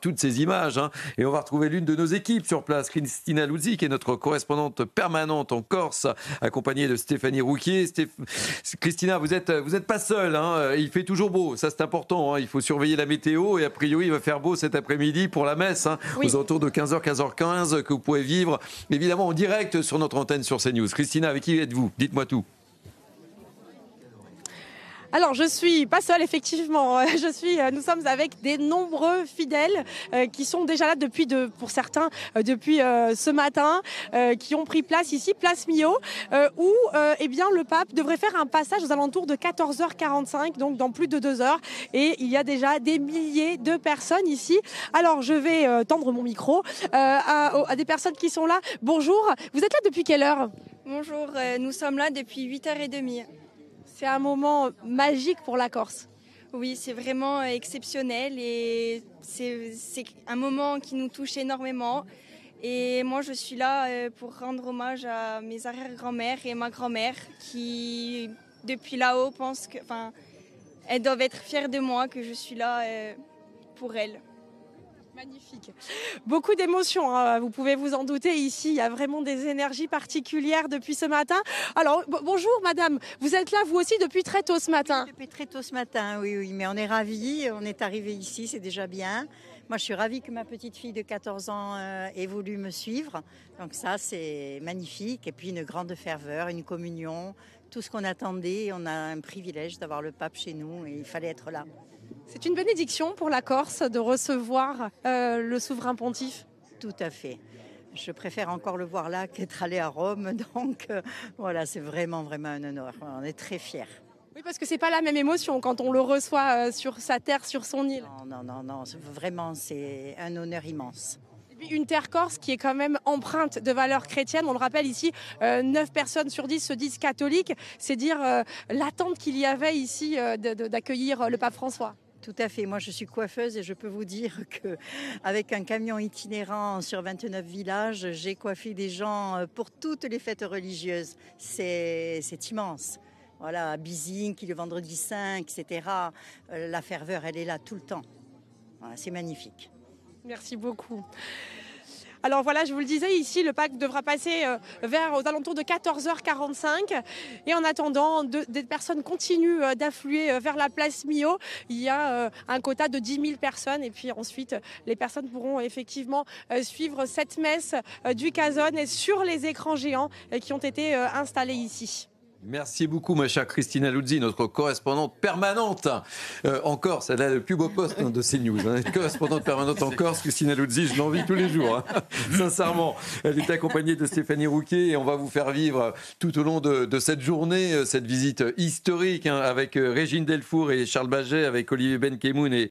toutes ces images, hein. Et on va retrouver l'une de nos équipes sur place, Christina Luzzi, qui est notre correspondante permanente en Corse, accompagnée de Stéphanie Rouquier. Christina, vous êtes pas seule, hein. Il fait toujours beau, ça c'est important, hein. Il faut surveiller la météo et a priori il va faire beau cet après-midi pour la messe, hein, Oui. aux alentours de 15h, 15h15, que vous pouvez vivre évidemment en direct sur notre antenne sur CNews. Christina, avec qui êtes-vous? Dites-moi tout. Alors, je suis pas seule, effectivement. Nous sommes avec des nombreux fidèles qui sont déjà là pour certains, depuis ce matin, qui ont pris place ici, place Millau, où eh bien, le pape devrait faire un passage aux alentours de 14h45, donc dans plus de 2 heures. Et il y a déjà des milliers de personnes ici. Alors, je vais tendre mon micro à des personnes qui sont là. Bonjour, vous êtes là depuis quelle heure? Bonjour, nous sommes là depuis 8h30. C'est un moment magique pour la Corse. Oui, c'est vraiment exceptionnel et c'est un moment qui nous touche énormément. Et moi, je suis là pour rendre hommage à mes arrière-grand-mères et ma grand-mère qui, depuis là-haut, elles doivent être fières de moi que je suis là pour elles. Magnifique. Beaucoup d'émotions, hein. Vous pouvez vous en douter. Ici, il y a vraiment des énergies particulières depuis ce matin. Alors, bonjour madame, vous êtes là vous aussi depuis très tôt ce matin? Oui, depuis très tôt ce matin, oui, mais on est ravis, on est arrivé ici, c'est déjà bien. Moi, je suis ravie que ma petite fille de 14 ans ait voulu me suivre. Donc ça, c'est magnifique. Et puis une grande ferveur, une communion, tout ce qu'on attendait. On a un privilège d'avoir le pape chez nous et il fallait être là. C'est une bénédiction pour la Corse de recevoir le souverain pontife? Tout à fait. Je préfère encore le voir là qu'être allé à Rome. Donc voilà, c'est vraiment un honneur. On est très fiers. Oui, parce que c'est pas la même émotion quand on le reçoit sur sa terre, sur son île. Non, vraiment, c'est un honneur immense. Et puis une terre corse qui est quand même empreinte de valeurs chrétiennes. On le rappelle ici, 9 personnes sur 10 se disent catholiques. C'est dire l'attente qu'il y avait ici d'accueillir le pape François. Tout à fait. Moi, je suis coiffeuse et je peux vous dire qu'avec un camion itinérant sur 29 villages, j'ai coiffé des gens pour toutes les fêtes religieuses. C'est immense. Voilà, à Bising, le vendredi saint, etc. La ferveur, elle est là tout le temps. Voilà, c'est magnifique. Merci beaucoup. Alors voilà, je vous le disais, ici, le pape devra passer aux alentours de 14h45. Et en attendant, des personnes continuent d'affluer vers la place Millau. Il y a un quota de 10 000 personnes. Et puis ensuite, les personnes pourront effectivement suivre cette messe du Casone sur les écrans géants qui ont été installés ici. Merci beaucoup, ma chère Christina Luzzi, notre correspondante permanente en Corse. Elle a le plus beau poste de CNews. Hein. Correspondante permanente en Corse, Christina Luzzi, je l'envie tous les jours. Hein. Sincèrement, elle est accompagnée de Stéphanie Rouquier et on va vous faire vivre tout au long de cette journée, cette visite historique, hein, avec Régine Delfour et Charles Baget, avec Olivier Benkemoun et